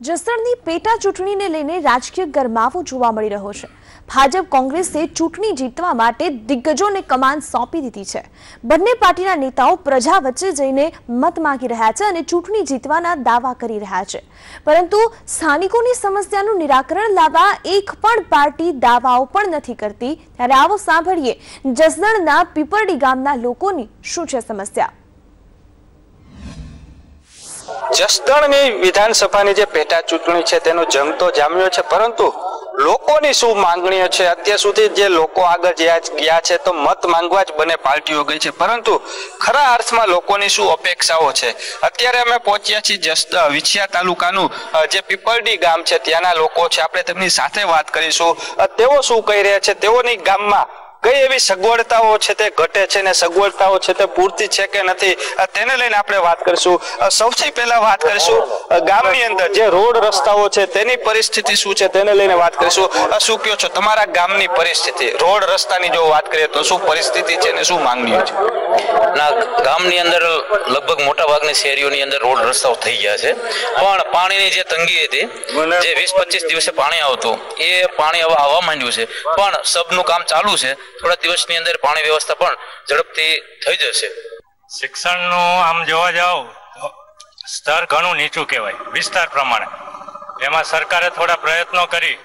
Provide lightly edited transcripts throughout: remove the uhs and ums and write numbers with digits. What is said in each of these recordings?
જસદણની પેટા ચૂંટણીને લઈને રાજકીય ગરમાવો જોવા મળી રહ્યો છે। ભાજપ કોંગ્રેસે ચૂંટણી જીતવા માટે દિગ્ગજોને કમાન સોંપી દીધી છે। બંને પાર્ટીના નેતાઓ પ્રજા વચ્ચે જઈને મત માંગી રહ્યા છે અને ચૂંટણી જીતવાના દાવા કરી રહ્યા છે, પરંતુ સ્થાનિકોની સમસ્યાનું નિરાકરણ લાવવા એક પણ પાર્ટી દાવાઓ પણ નથી કરતી। ત્યારે આવો સાંભળીએ જસદણના પીપરડી ગામના લોકોની શું છે સમસ્યા। જસદણની વિધાનસભાની જે પેટા ચૂંટણી છે તેનો જંગ તો જામ્યો છે, પરંતુ લોકોની શું માંગણીઓ છે? અત્યાર સુધી જે લોકો આગળ ગયા છે તો મત માંગવા જ બંને પાર્ટીઓ ગઈ છે, પરંતુ ખરા અર્થમાં લોકોની શું અપેક્ષાઓ છે? અત્યારે અમે પહોંચ્યા છીએ વિછિયા તાલુકાનું જે પીપરડી ગામ છે, ત્યાંના લોકો છે। આપણે તેમની સાથે વાત કરીશું, તેઓ શું કહી રહ્યા છે, તેઓની ગામમાં કઈ એવી સગવડતાઓ છે તે ઘટે છે ને સગવડતાઓ છે તે પૂરતી છે કે નથી, તેને લઈને આપણે વાત કરીશું। સૌથી પહેલા વાત કરીશું ગામની અંદર જે રોડ રસ્તાઓ છે તેની પરિસ્થિતિ શું છે તેને લઈને વાત કરીશું। શું કહો છો તમારા ગામની પરિસ્થિતિ, રોડ રસ્તાની જો વાત કરીએ તો શું પરિસ્થિતિ છે ને શું માંગણીઓ છે? ના, ગામની અંદર લગભગ મોટા ભાગની શહેરીઓની અંદર રોડ રસ્તાઓ થઈ ગયા છે, પણ પાણીની જે તંગી હતી, જે 20-25 દિવસે પાણી આવતું, એ પાણી હવે આવવા માંડ્યું છે, પણ સબનું કામ ચાલુ છે। થોડા દિવસની અંદર પાણી વ્યવસ્થા પણ ઝડપથી થઈ જશે। શિક્ષણનું આમ જોવા જાવ સ્તર ઘણું નીચું કહેવાય વિસ્તાર પ્રમાણે, એમાં સરકારે થોડા પ્રયત્નો કરી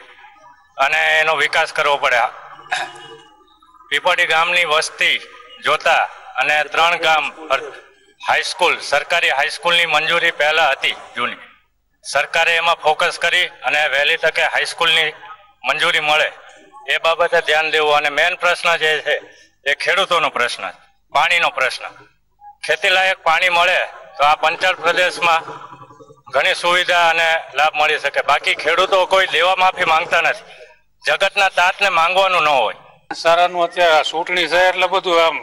અને એનો વિકાસ કરવો પડે। પીપળી ગામની વસ્તી જોતા અને 3 ગામ હાઈસ્કૂલ, સરકારી હાઈસ્કૂલની મંજૂરી પહેલા હતી જૂની, સરકારે એમાં ફોકસ કરી અને વહેલી તકે હાઈસ્કૂલની મંજૂરી મળે એ બાબતે ધ્યાન દેવું। અને મેઇન પ્રશ્ન જે છે એ ખેડૂતોનો પ્રશ્ન, પાણીનો પ્રશ્ન। ખેતીલાયક પાણી મળે તો આ પંચાળ પ્રદેશમાં ઘણી સુવિધા અને લાભ મળી શકે, બાકી ખેડૂતો કોઈ દેવા માફી માંગતા નથી, જગતના તાતને માંગવાનું ન હોય। સારાનું અત્યારે ચૂંટણી છે એટલે બધું આમ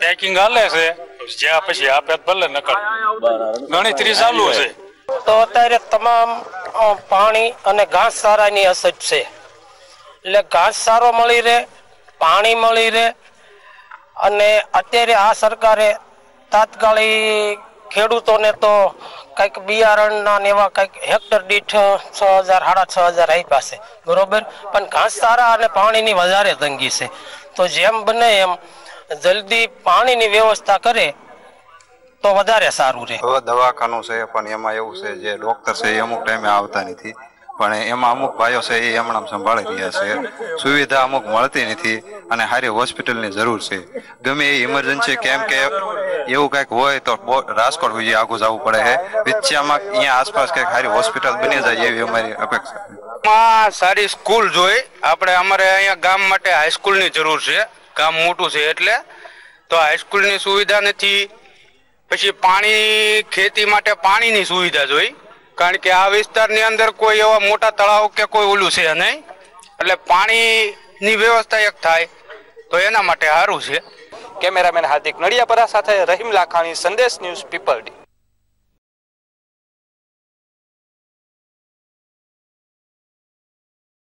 પેકિંગ હાલે છે, જ્યાં પછી આપે ભલે નકર ગણતરી ચાલુ છે। તો અત્યારે તમામ પાણી અને ઘાસચારાની અછત છે, એટલે ઘાસચારો મળી રહે, પાણી મળી રહે। અને અત્યારે આ સરકારે તાત્કાલિક ખેડૂતોને તો કંઈક બિયારણના ને એવા કંઈક હેક્ટર દીઠ 6,000 સાડા 6,000 આપ્યા છે, બરોબર, પણ ઘાસચારા અને પાણીની વધારે તંગી છે। તો જેમ બને એમ જલ્દી પાણીની વ્યવસ્થા કરે તો વધારે સારું રહે। હવે દવાખાનું છે, પણ એમાં એવું છે જે ડોક્ટર છે એ અમુક ટાઈમે આવતા નથી, પણ એમાં અમુક ભાઈઓ છે એ હમણાં સંભાળી રહ્યા છે। સુવિધા અમુક મળતી નથી અને સારી હોસ્પિટલની જરૂર છે। ગમે એ ઇમરજન્સી કેમ કે એવું કંઈક હોય તો રાજકોટ સુધી આગળ જવું પડે છે, વિછિયામાં અહીંયા આસપાસ કંઈક સારી હોસ્પિટલ બની જાય એવી અમારી અપેક્ષા। સારી સ્કૂલ જોઈ આપણે, અમારે અહીંયા ગામ માટે હાઈસ્કૂલની જરૂર છે, ગામ મોટું છે એટલે, તો હાઈસ્કૂલની સુવિધા નથી। પછી પાણી, ખેતી માટે પાણીની સુવિધા જોઈ, કારણ કે આ વિસ્તારની અંદર કોઈ એવા મોટા તળાવ કે કોઈ ઓલું છે નહીં, એટલે પાણીની વ્યવસ્થા એક થાય તો એના માટે સારું છે। કેમેરામેન હાર્દિક નડિયાપરા સાથે રહીમ લાખાણી, સંદેશ ન્યૂઝ, પીપરડી।